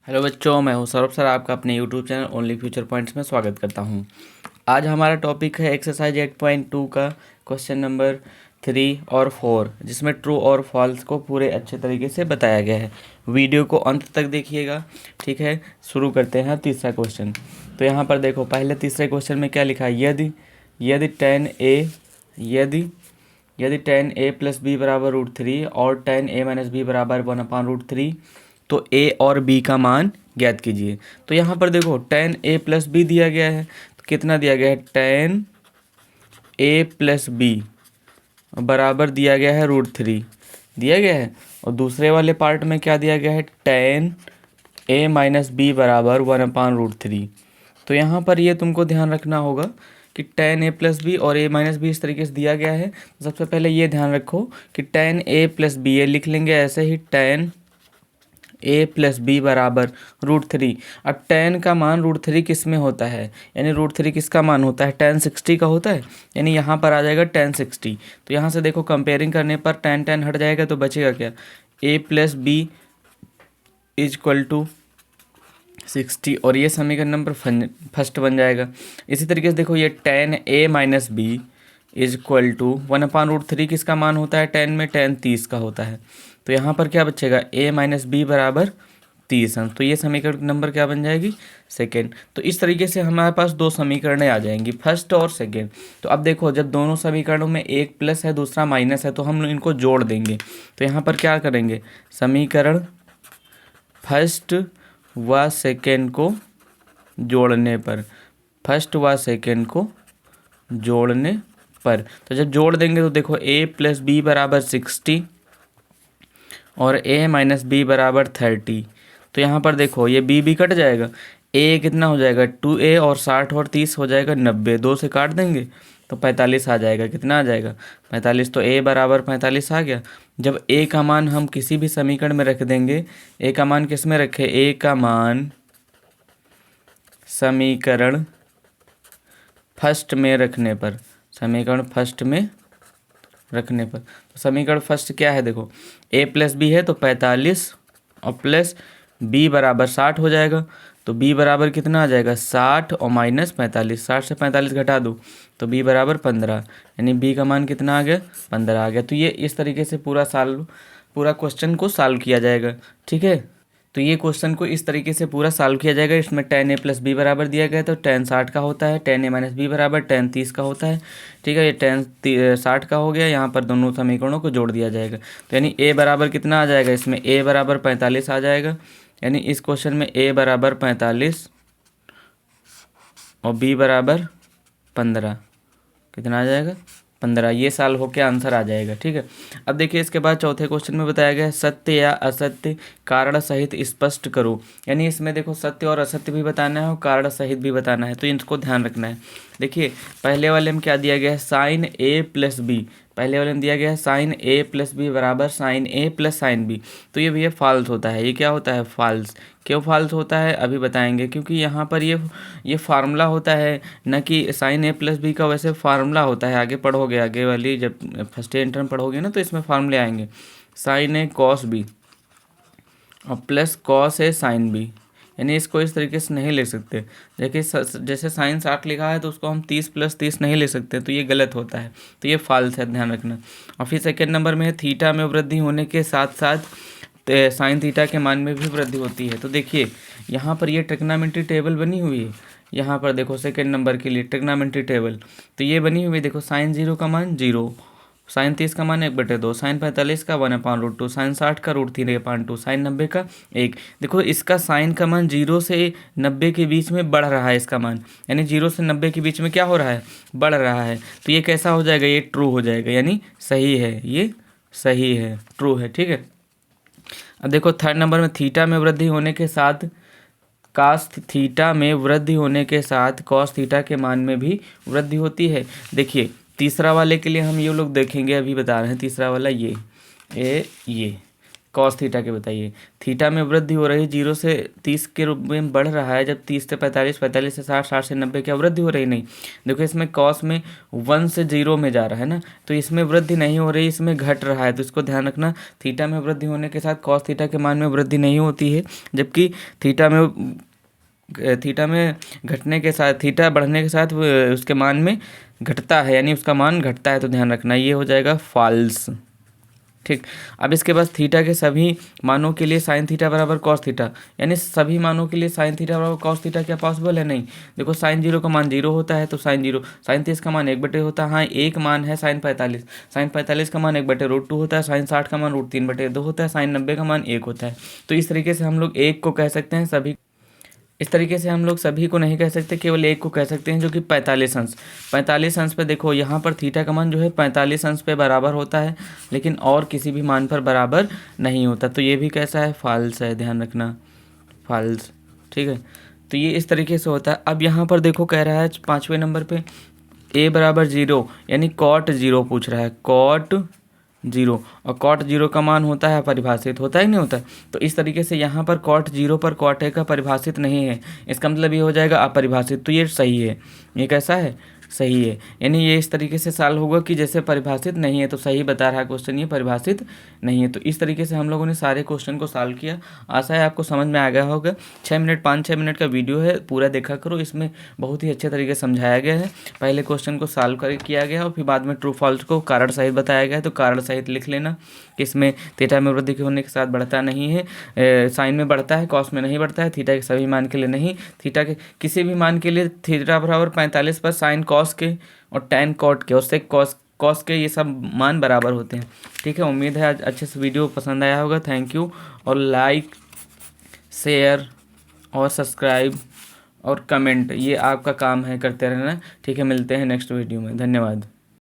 Hello बच्चों, मैं हूं सौरभ सर, आपका अपने YouTube channel only future points में स्वागत करता हूं। आज हमारा टॉपिक है एक्सरसाइज 8.2 का क्वेश्चन नंबर 3 और 4, जिसमें ट्रू और फॉल्स को पूरे अच्छे तरीके से बताया गया है। वीडियो को अंत तक देखिएगा, ठीक है। शुरू करते हैं तीसरा क्वेश्चन। तो यहाँ पर देखो, पहले तीसरे क्वेश्चन में क्या लिखा है, यदि यदि टेन ए प्लस बी बराबर √3 और टेन ए माइनस बी बराबर 1/√3, तो ए और बी का मान ज्ञात कीजिए। तो यहाँ पर देखो, टेन ए प्लस बी दिया गया है, तो कितना दिया गया है, टेन ए प्लस बी बराबर दिया गया है √3 दिया गया है। और दूसरे वाले पार्ट में क्या दिया गया है, टेन ए माइनस बी बराबर 1/√3। तो यहाँ पर ये तुमको ध्यान रखना होगा कि टेन ए प्लस बी और ए माइनस बी इस तरीके से दिया गया है। तो सबसे पहले ये ध्यान रखो कि टेन ए प्लस बी, ये लिख लेंगे ऐसे ही, टेन ए प्लस बी बराबर √3। अब टेन का मान √3 किस में होता है, यानी √3 किसका मान होता है, टेन 60 का होता है, यानी यहाँ पर आ जाएगा टेन 60। तो यहाँ से देखो, कंपेयरिंग करने पर टेन टेन हट जाएगा, तो बचेगा क्या, A plus B is equal to 60, और ये समीकरण नंबर फर्स्ट बन जाएगा। इसी तरीके से देखो, ये tan A minus B is equal to 1/√3 किसका मान होता है, टेन में टेन 30 का होता है। तो यहाँ पर क्या बचेगा, ए माइनस बी बराबर 30। तो ये समीकरण नंबर क्या बन जाएगी, सेकेंड। तो इस तरीके से हमारे पास दो समीकरणें आ जाएंगी, फर्स्ट और सेकेंड। तो अब देखो, जब दोनों समीकरणों में एक प्लस है दूसरा माइनस है, तो हम इनको जोड़ देंगे। तो यहाँ पर क्या करेंगे, समीकरण फर्स्ट व सेकेंड को जोड़ने पर, फर्स्ट व सेकेंड को जोड़ने पर, तो जब जोड़ देंगे तो देखो, a प्लस बी बराबर 60 और a माइनस बी बराबर 30। तो यहाँ पर देखो, ये b भी कट जाएगा, a कितना हो जाएगा 2a और 60 और 30 हो जाएगा 90, 2 से काट देंगे तो 45 आ जाएगा। कितना आ जाएगा, 45। तो a बराबर 45 आ गया। जब a का मान हम किसी भी समीकरण में रख देंगे, a का मान किस में रखे, a का मान समीकरण फर्स्ट में रखने पर, समीकरण फर्स्ट में रखने पर, तो समीकरण फर्स्ट क्या है, देखो a प्लस बी है तो 45 और प्लस b बराबर 60 हो जाएगा। तो b बराबर कितना आ जाएगा, 60 और माइनस 45, 60 से 45 घटा दो तो b बराबर 15, यानी b का मान कितना आ गया, 15 आ गया। तो ये इस तरीके से पूरा क्वेश्चन को सॉल्व किया जाएगा, ठीक है। तो ये क्वेश्चन को इस तरीके से पूरा सॉल्व किया जाएगा। इसमें टेन ए प्लस बी बराबर दिया गया है, तो टेन 60 का होता है, टेन ए माइनस बी बराबर टेन 30 का होता है, ठीक है। ये टेन 60 का हो गया, यहाँ पर दोनों समीकरणों को जोड़ दिया जाएगा। तो यानी ए बराबर कितना आ जाएगा, इसमें ए बराबर 45 आ जाएगा, यानी इस क्वेश्चन में ए बराबर 45 और बी बराबर 15, कितना आ जाएगा, 15। ये सॉल्व होकर आंसर आ जाएगा, ठीक है। अब देखिए, इसके बाद चौथे क्वेश्चन में बताया गया है, सत्य या असत्य कारण सहित स्पष्ट करो। यानी इसमें देखो, सत्य और असत्य भी बताना है और कारण सहित भी बताना है, तो इनको ध्यान रखना है। देखिए, पहले वाले में क्या दिया गया है, साइन ए प्लस बी, पहले वाले में दिया गया है साइन ए प्लस बी बराबर साइन ए प्लस साइन बी। तो ये भैया फॉल्स होता है। ये क्या होता है, फॉल्स। क्यों फॉल्स होता है अभी बताएंगे, क्योंकि यहाँ पर ये फार्मूला होता है, न कि साइन ए प्लस बी का वैसे फार्मूला होता है। आगे पढ़ोगे, आगे वाली जब फर्स्ट ईयर इंटर में पढ़ोगे ना, तो इसमें फार्मूले आएंगे, साइन ए कॉस बी और plus cos A sine B. यानी इसको इस तरीके से नहीं ले सकते। देखिए, जैसे साइन 60 लिखा है तो उसको हम 30 + 30 नहीं ले सकते, तो ये गलत होता है, तो ये फॉल्स है, ध्यान रखना। और फिर सेकेंड नंबर में है, थीटा में वृद्धि होने के साथ साथ साइन थीटा के मान में भी वृद्धि होती है। तो देखिए, यहाँ पर ये ट्रिग्नोमेट्री टेबल बनी हुई है, यहाँ पर देखो सेकेंड नंबर के लिए ट्रिग्नोमेट्री टेबल, तो ये बनी हुई है। देखो, साइन 0 का मान 0, साइन 30 का मान 1/2, साइन 45 का 1/√2, साइन 60 का √3/2, साइन 90 का 1। देखो, इसका साइन का मान 0 से 90 के बीच में बढ़ रहा है, इसका मान, यानी 0 से 90 के बीच में क्या हो रहा है, बढ़ रहा है। तो ये कैसा हो जाएगा, ये ट्रू हो जाएगा, यानी सही है, ये सही है, ट्रू है, ठीक है। अब देखो, थर्ड नंबर में, थीटा में वृद्धि होने के साथ कास थीटा में वृद्धि होने के साथ कॉस थीटा के मान में भी वृद्धि होती है। देखिए, तीसरा वाले के लिए हम ये लोग देखेंगे, अभी बता रहे हैं। तीसरा वाला ये कॉस थीटा के बताइए। थीटा में वृद्धि हो रही है, 0 से 30 के रूप में बढ़ रहा है, जब 30 से 45, 45 से 60, 60 से 90, क्या वृद्धि हो रही? नहीं। देखो इसमें कॉस में 1 से 0 में जा रहा है ना, तो इसमें वृद्धि नहीं हो रही, इसमें घट रहा है, तो इसको ध्यान रखना। थीटा में वृद्धि होने के साथ कॉस थीटा के मान में वृद्धि नहीं होती है, जबकि थीटा में घटने के साथ, थीटा बढ़ने के साथ उसके मान में घटता है, यानी उसका मान घटता है, तो ध्यान रखना ये हो जाएगा फॉल्स। ठीक। अब इसके बाद थीटा के सभी मानों के लिए साइन थीटा बराबर कॉस थीटा, यानी सभी मानों के लिए साइन थीटा बराबर कॉस थीटा क्या पॉसिबल है? नहीं। देखो साइन 0 का मान 0 होता है, तो साइन 0, साइन 30 का मान 1/, होता है। हाँ, एक मान है साइन 45, साइन 45 का मान 1/√2 होता है, साइन 60 का मान √3/2 होता है, साइन 90 का मान 1 होता है। तो इस तरीके से हम लोग एक को कह सकते हैं सभी, इस तरीके से हम लोग सभी को नहीं कह सकते, केवल एक को कह सकते हैं, जो कि 45 अंश। 45 अंश पे देखो यहाँ पर थीटा का मान जो है 45 अंश पे बराबर होता है, लेकिन और किसी भी मान पर बराबर नहीं होता, तो ये भी कैसा है? फॉल्स है, ध्यान रखना, फॉल्स। ठीक है, तो ये इस तरीके से होता है। अब यहाँ पर देखो कह रहा है 5वें नंबर पे a बराबर 0, यानी कॉट 0 पूछ रहा है, कॉट 0, और कॉट 0 का मान होता है परिभाषित, होता है नहीं होता? तो इस तरीके से यहाँ पर कॉट 0 पर कॉट a का परिभाषित नहीं है, इसका मतलब ये हो जाएगा अपरिभाषित, तो ये सही है। ये कैसा है? सही है, यानी ये इस तरीके से सॉल्व होगा कि जैसे परिभाषित नहीं है, तो सही बता रहा है क्वेश्चन, ये परिभाषित नहीं है। तो इस तरीके से हम लोगों ने सारे क्वेश्चन को सॉल्व किया। आशा है आपको समझ में आ गया होगा। 5-6 मिनट का वीडियो है, पूरा देखा करो, इसमें बहुत ही अच्छे तरीके से समझाया गया है। पहले क्वेश्चन को सॉल्व कर किया गया और फिर बाद में ट्रू फॉल्स को कारण सहित बताया गया है, तो कारण सहित लिख लेना कि इसमें थीटा में वृद्धि होने के साथ बढ़ता नहीं है, साइन में बढ़ता है, कॉस में नहीं बढ़ता है, थीटा के सभी मान के लिए नहीं, थीटा के किसी भी मान के लिए थीटा बराबर 45 पर साइन कॉस के और टैन कॉट के, उससे कॉस के ये सब मान बराबर होते हैं। ठीक है, उम्मीद है आज अच्छे से वीडियो पसंद आया होगा। थैंक यू, और लाइक, शेयर और सब्सक्राइब और कमेंट, ये आपका काम है, करते रहना। ठीक है, मिलते हैं नेक्स्ट वीडियो में, धन्यवाद।